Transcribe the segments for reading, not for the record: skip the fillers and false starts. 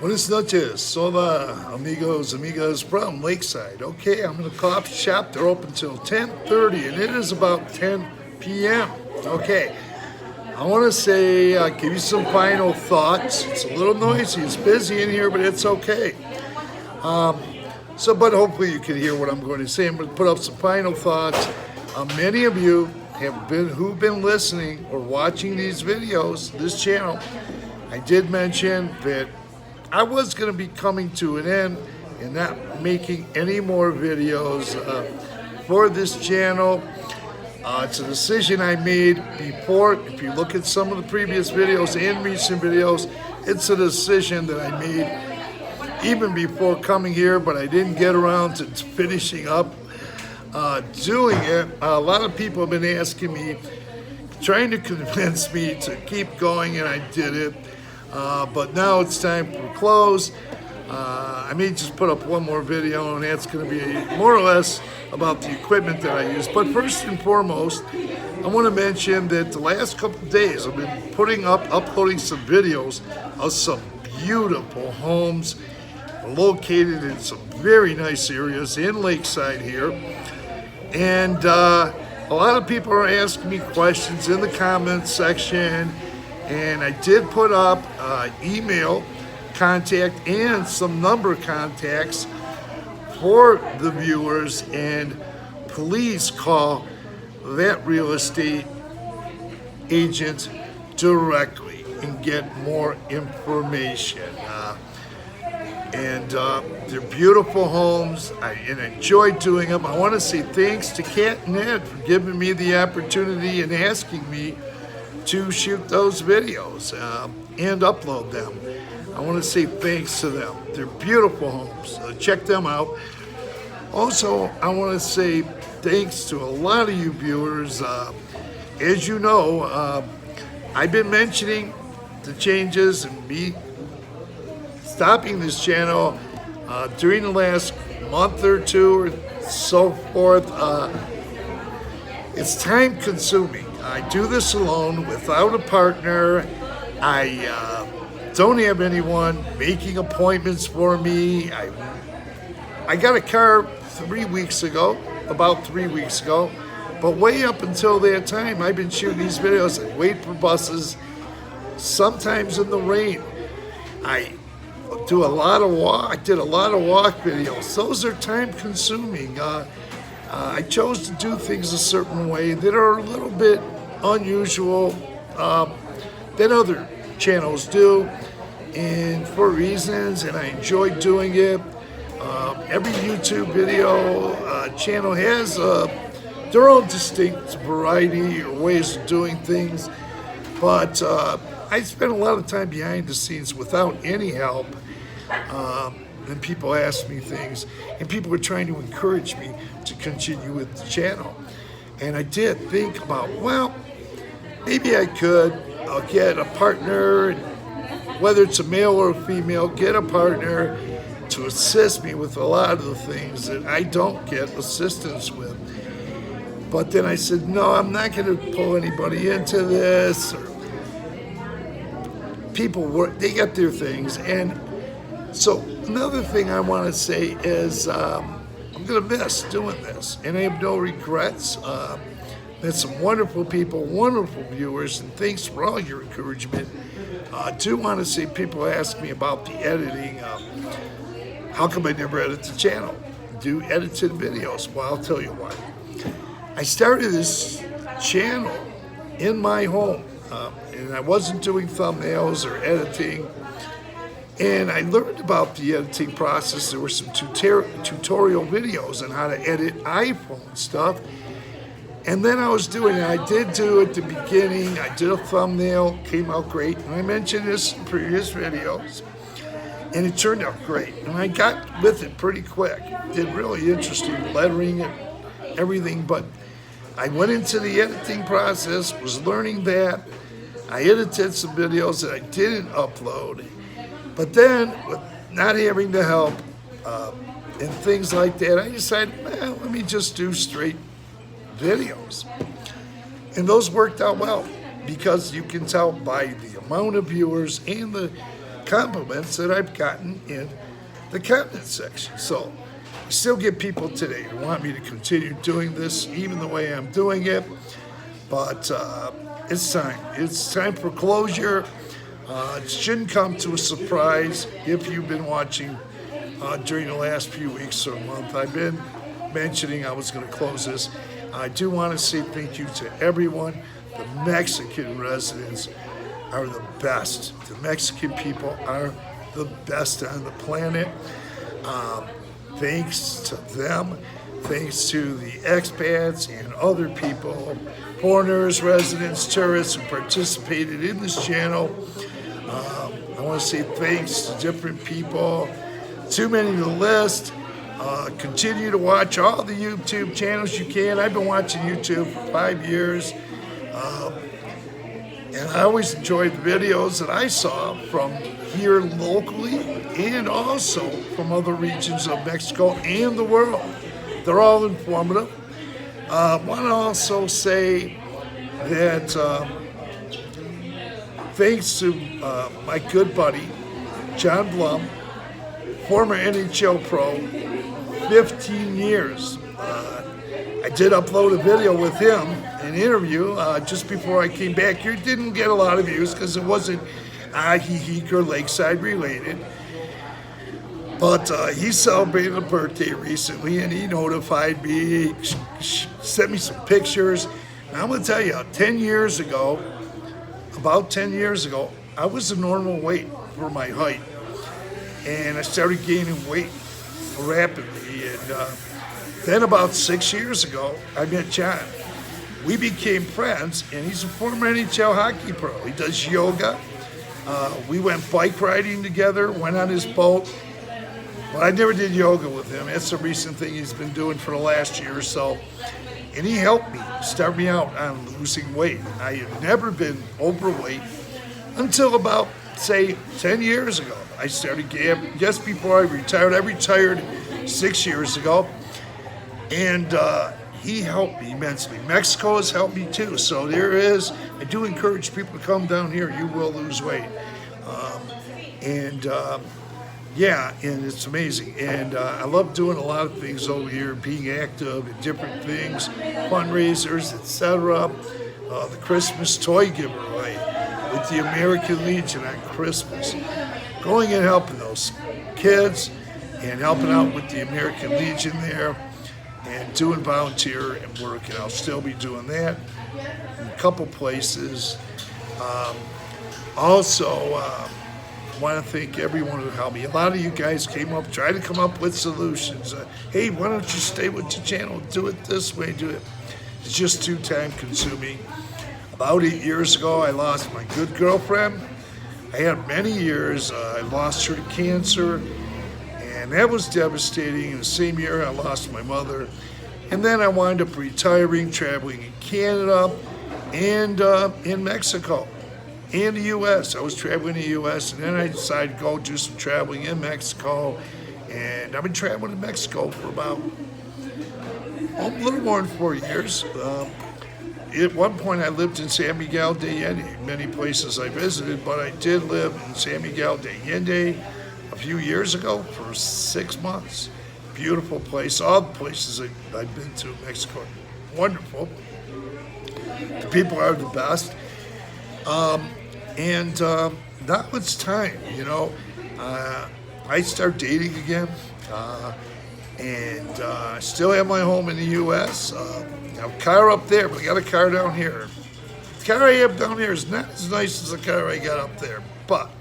Buenas noches, hola amigos, amigas from Lakeside. Okay, I'm in a coffee shop. They're open till 10:30, and it is about 10 p.m. Okay, I want to say, give you some final thoughts. It's a little noisy, it's busy in here, but it's okay. But hopefully you can hear what I'm going to say. I'm going to put up some final thoughts. Many of you who've been listening or watching these videos, this channel. I did mention that I was going to be coming to an end and not making any more videos for this channel. It's a decision I made before. If you look at some of the previous videos and recent videos, it's a decision that I made even before coming here, but I didn't get around to finishing up doing it. A lot of people have been asking me, trying to convince me to keep going, and I did it. But now it's time for close. I may just put up one more video, and that's going to be more or less about the equipment that I use. But first and foremost, I want to mention that the last couple of days I've been uploading some videos of some beautiful homes located in some very nice areas in Lakeside here. And a lot of people are asking me questions in the comments section. And I did put up email contact and some number contacts for the viewers, and please call that real estate agent directly and get more information. They're beautiful homes, and I enjoy doing them. I want to say thanks to Kat and Ed for giving me the opportunity and asking me to shoot those videos and upload them. I want to say thanks to them. They're beautiful homes. Check them out. Also, I want to say thanks to a lot of you viewers. As you know, I've been mentioning the changes and me stopping this channel during the last month or two or so forth. It's time consuming. I do this alone without a partner. I don't have anyone making appointments for me. I got a car about 3 weeks ago, but way up until that time, I've been shooting these videos. I wait for buses, sometimes in the rain. I did a lot of walk videos. Those are time consuming. I chose to do things a certain way that are a little bit unusual than other channels do, and for reasons, and I enjoy doing it. Every YouTube video channel has their own distinct variety or ways of doing things, but I spend a lot of time behind the scenes without any help. And people ask me things, and people were trying to encourage me to continue with the channel. And I did think about, well, maybe I could get a partner, whether it's a male or a female, get a partner to assist me with a lot of the things that I don't get assistance with. But then I said, no, I'm not going to pull anybody into this. People work, they got their things. And so another thing I want to say is I'm going to miss doing this, and I have no regrets. Met some wonderful people, wonderful viewers, and thanks for all your encouragement. I do want to say, people ask me about the editing. How come I never edit the channel? Do edited videos? Well, I'll tell you why. I started this channel in my home, and I wasn't doing thumbnails or editing. And I learned about the editing process. There were some tutorial videos on how to edit iPhone stuff. And then I was doing it. I did do it at the beginning. I did a thumbnail, came out great. And I mentioned this in previous videos. And it turned out great. And I got with it pretty quick. Did really interesting lettering and everything. But I went into the editing process, was learning that. I edited some videos that I didn't upload. But then, with not having the help and things like that, I decided, well, let me just do straight videos. And those worked out well, because you can tell by the amount of viewers and the compliments that I've gotten in the comment section. So I still get people today who want me to continue doing this, even the way I'm doing it. But it's time. It's time for closure. It shouldn't come to a surprise if you've been watching during the last few weeks or month. I've been mentioning I was going to close this. I do want to say thank you to everyone. The Mexican residents are the best. The Mexican people are the best on the planet. Thanks to them. Thanks to the expats and other people, foreigners, residents, tourists who participated in this channel. I want to say thanks to different people. Too many to list. Continue to watch all the YouTube channels you can. I've been watching YouTube for 5 years. And I always enjoyed the videos that I saw from here locally and also from other regions of Mexico and the world. They're all informative. I want to also say that thanks to my good buddy, John Blum, former NHL pro, 15 years. I did upload a video with him, an interview, just before I came back here. Didn't get a lot of views because it wasn't Ajijic or Lakeside related. But he celebrated a birthday recently, and he notified me, sent me some pictures. And I'm going to tell you, 10 years ago, about 10 years ago, I was a normal weight for my height. And I started gaining weight rapidly. And then about 6 years ago, I met John. We became friends, and he's a former NHL hockey pro. He does yoga. We went bike riding together, went on his boat. But I never did yoga with him. That's a recent thing he's been doing for the last year or so. And he helped me, start me out on losing weight. I had never been overweight until about, say, 10 years ago. I started just before I retired. I retired 6 years ago. And he helped me immensely. Mexico has helped me too. So I do encourage people to come down here. You will lose weight. Yeah, and it's amazing. And I love doing a lot of things over here, being active in different things, fundraisers, etc. The Christmas toy giveaway with the American Legion on Christmas. Going and helping those kids and helping out with the American Legion there and doing volunteer and work. And I'll still be doing that in a couple places. I want to thank everyone who helped me. A lot of you guys tried to come up with solutions. Hey, why don't you stay with the channel? Do it this way, do it. It's just too time consuming. About 8 years ago, I lost my good girlfriend. I had many years. I lost her to cancer, and that was devastating. In the same year, I lost my mother. And then I wound up retiring, traveling in Canada and in Mexico. In the U.S. I was traveling in the U.S. and then I decided to go do some traveling in Mexico. And I've been traveling in Mexico for about a little more than 4 years. At one point I lived in San Miguel de Allende. Many places I visited, but I did live in San Miguel de Allende a few years ago for 6 months. Beautiful place. All the places I've been to in Mexico, wonderful. The people are the best. Now it's time, I start dating again, I still have my home in the U.S. I have a car up there, but I got a car down here. The car I have down here is not as nice as the car I got up there, but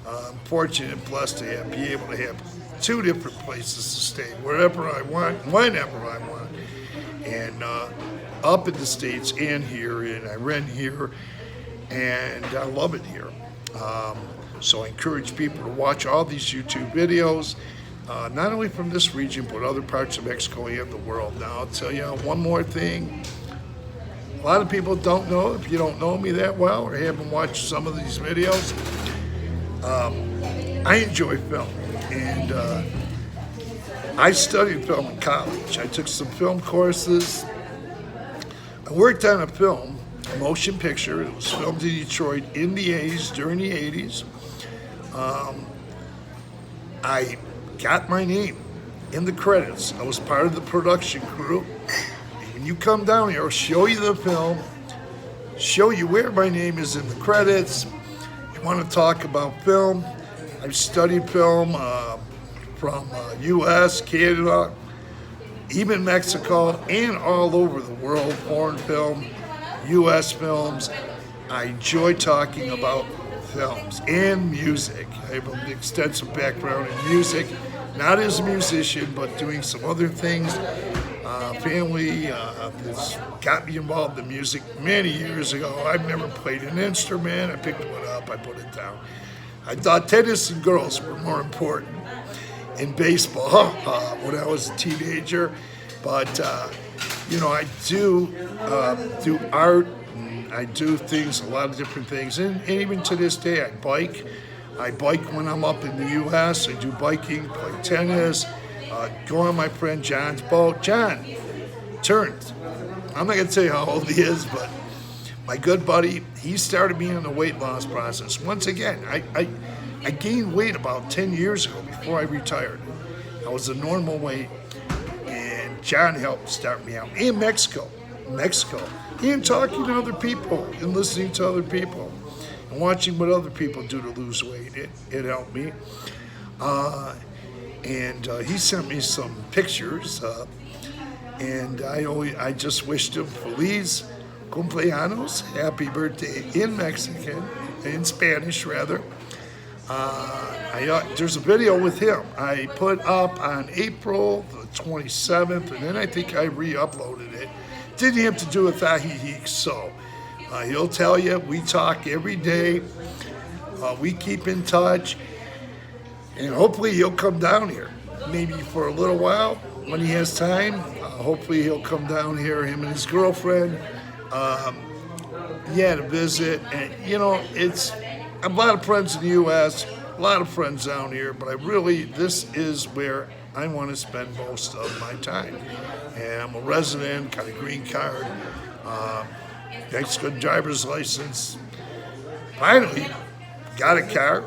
I'm fortunate and blessed to be able to have 2 different places to stay, wherever I want, whenever I want, and up in the States and here, and I rent here. And I love it here. So I encourage people to watch all these YouTube videos, not only from this region, but other parts of Mexico and the world. Now, I'll tell you one more thing. A lot of people don't know, if you don't know me that well or haven't watched some of these videos, I enjoy film. And I studied film in college. I took some film courses. I worked on a film, motion picture. It was filmed in Detroit in the 80s, during the 80s. I got my name in the credits. I was part of the production crew. When you come down here, I'll show you the film, show you where my name is in the credits. You want to talk about film? I've studied film from U.S., Canada, even Mexico, and all over the world, foreign film, U.S. films. I enjoy talking about films and music. I have an extensive background in music, not as a musician, but doing some other things. Family has got me involved in music many years ago. I've never played an instrument. I picked one up, I put it down. I thought tennis and girls were more important in baseball when I was a teenager, but I do art. I do things, a lot of different things, and even to this day, I bike. I bike when I'm up in the U.S. I do biking, play tennis, go on my friend John's boat. John turned. I'm not gonna tell you how old he is, but my good buddy, he started me in the weight loss process. Once again, I gained weight about 10 years ago before I retired. I was a normal weight, and John helped start me out in Mexico, and talking to other people and listening to other people and watching what other people do to lose weight. It helped me. And he sent me some pictures, and I just wished him feliz cumpleaños, happy birthday in Mexican, in Spanish rather. There's a video with him I put up on April the 27th, and then I think I re-uploaded it. Didn't have to do with Ajijic, so he'll tell you, we talk every day, we keep in touch, and hopefully he'll come down here, maybe for a little while when he has time. Hopefully he'll come down here, him and his girlfriend, to visit. And it's a lot of friends in the U.S., a lot of friends down here, but this is where I want to spend most of my time. And I'm a resident, got a green card, Mexican driver's license. Finally, got a car.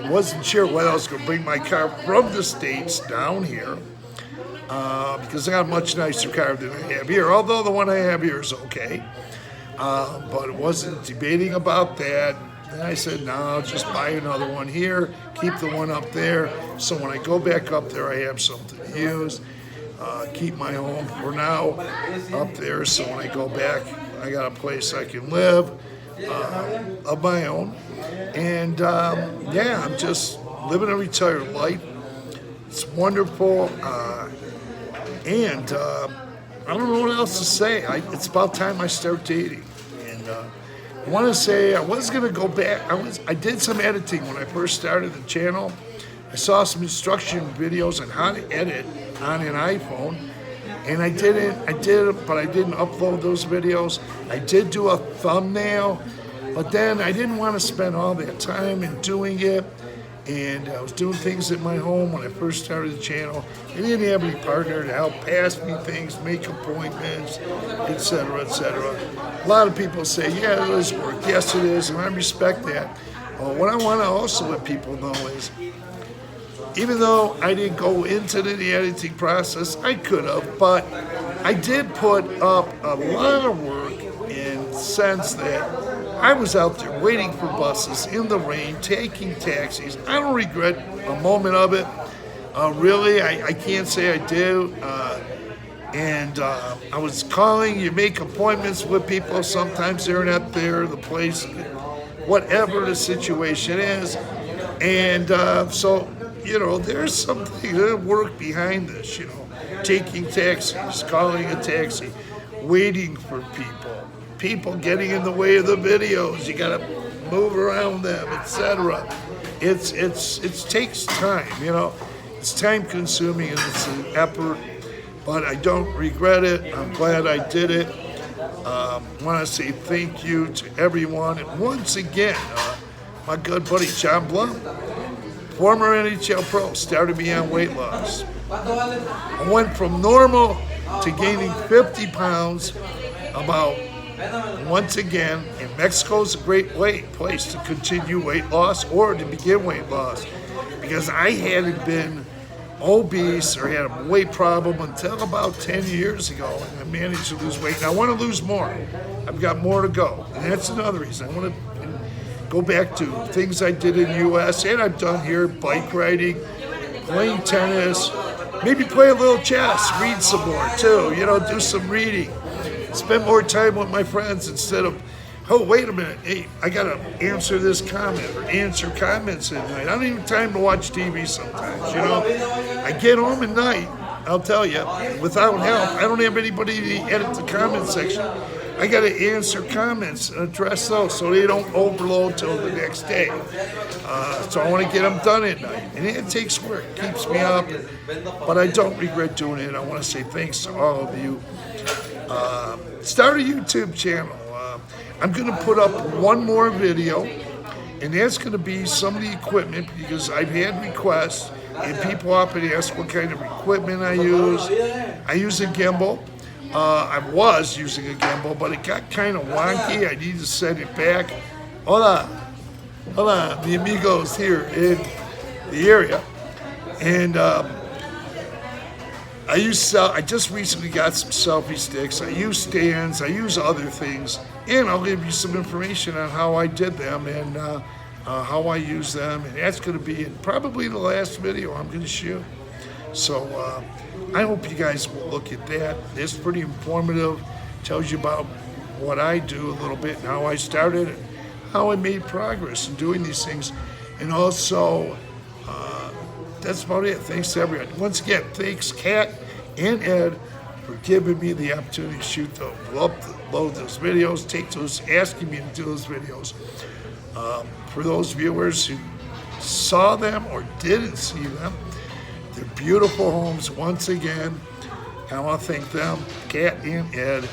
I wasn't sure when I was going to bring my car from the States down here because I got a much nicer car than I have here, although the one I have here is okay. But I wasn't debating about that. And I said, no, I'll just buy another one here, keep the one up there, so when I go back up there, I have something to use. Keep my home for now up there, so when I go back, I got a place I can live of my own. And I'm just living a retired life. It's wonderful. And I don't know what else to say. It's about time I start dating. And I want to say I was going to go back. I did some editing when I first started the channel. I saw some instruction videos on how to edit on an iPhone, and I did it, but I didn't upload those videos. I did do a thumbnail, but then I didn't want to spend all that time in doing it, and I was doing things at my home when I first started the channel. I didn't have any partner to help pass me things, make appointments, etc., etc. A lot of people say, yeah, it is work. Yes, it is, and I respect that. What I want to also let people know is, even though I didn't go into the editing process, I could have, but I did put up a lot of work in the sense that I was out there waiting for buses in the rain, taking taxis. I don't regret a moment of it. Really, I can't say I do. And I was calling, you make appointments with people, sometimes they're not there, the place, whatever the situation is. And so, there's something, there's work behind this, taking taxis, calling a taxi, waiting for people getting in the way of the videos, you gotta move around them, etc. It takes time, it's time consuming and it's an effort, but I don't regret it. I'm glad I did it. I want to say thank you to everyone, and once again, my good buddy John Blum, former NHL pro, started me on weight loss. I went from normal to gaining 50 pounds about Once again, and Mexico is a great place to continue weight loss or to begin weight loss, because I hadn't been obese or had a weight problem until about 10 years ago, and I managed to lose weight. And I want to lose more. I've got more to go, and that's another reason. I want to go back to things I did in the U.S. and I've done here: bike riding, playing tennis, maybe play a little chess, read some more too, do some reading, spend more time with my friends instead of, oh, wait a minute, hey, I gotta answer this comment or answer comments at night. I don't even have time to watch TV sometimes, I get home at night, I'll tell you, without help. I don't have anybody to edit the comment section. I gotta answer comments and address those so they don't overload till the next day. So I want to get them done at night, and it takes work, keeps me up, but I don't regret doing it. I want to say thanks to all of you. Start a YouTube channel. I'm going to put up one more video, and that's going to be some of the equipment, because I've had requests, and people often ask what kind of equipment I use. I use a gimbal. I was using a gimbal, but it got kind of wonky. I need to set it back. Hola, the amigos here in the area. And I just recently got some selfie sticks. I use stands. I use other things. And I'll give you some information on how I did them and how I use them. And that's going to be in probably the last video I'm going to shoot. So I hope you guys will look at that. It's pretty informative. Tells you about what I do a little bit and how I started and how I made progress in doing these things. And also, that's about it. Thanks to everyone. Once again, thanks Kat and Ed for giving me the opportunity to shoot those, upload those videos, asking me to do those videos. For those viewers who saw them or didn't see them, they're beautiful homes once again. And I want to thank them, Kat and Ed,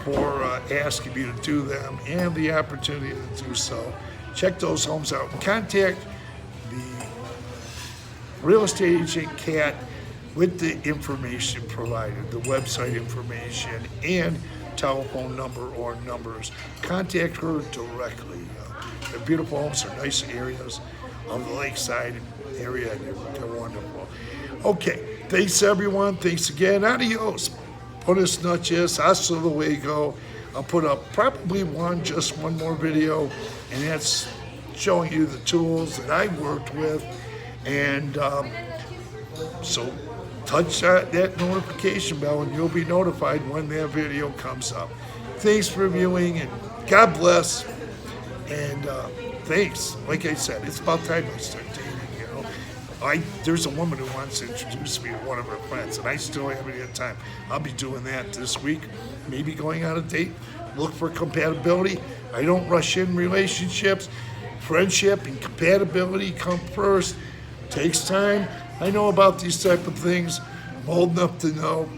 for asking me to do them and the opportunity to do so. Check those homes out and contact the real estate agent, Kat, with the information provided, the website information and telephone number or numbers. Contact her directly. They're beautiful homes, they're nice areas of the Lakeside area, and they're wonderful. Okay, thanks everyone. Thanks again. Adios. Buenas noches. Hasta luego. I'll put up probably just one more video, and that's showing you the tools that I worked with. And so touch that notification bell and you'll be notified when that video comes up. Thanks for viewing, and God bless. And thanks. Like I said, it's about time I start dating, There's a woman who wants to introduce me to one of her friends, and I still haven't had time. I'll be doing that this week, maybe going on a date. Look for compatibility. I don't rush in relationships. Friendship and compatibility come first. Takes time. I know about these type of things. I'm old enough to know.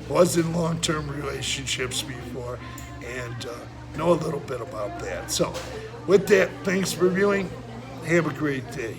Was in long-term relationships before, and know a little bit about that. So with that, thanks for viewing. Have a great day.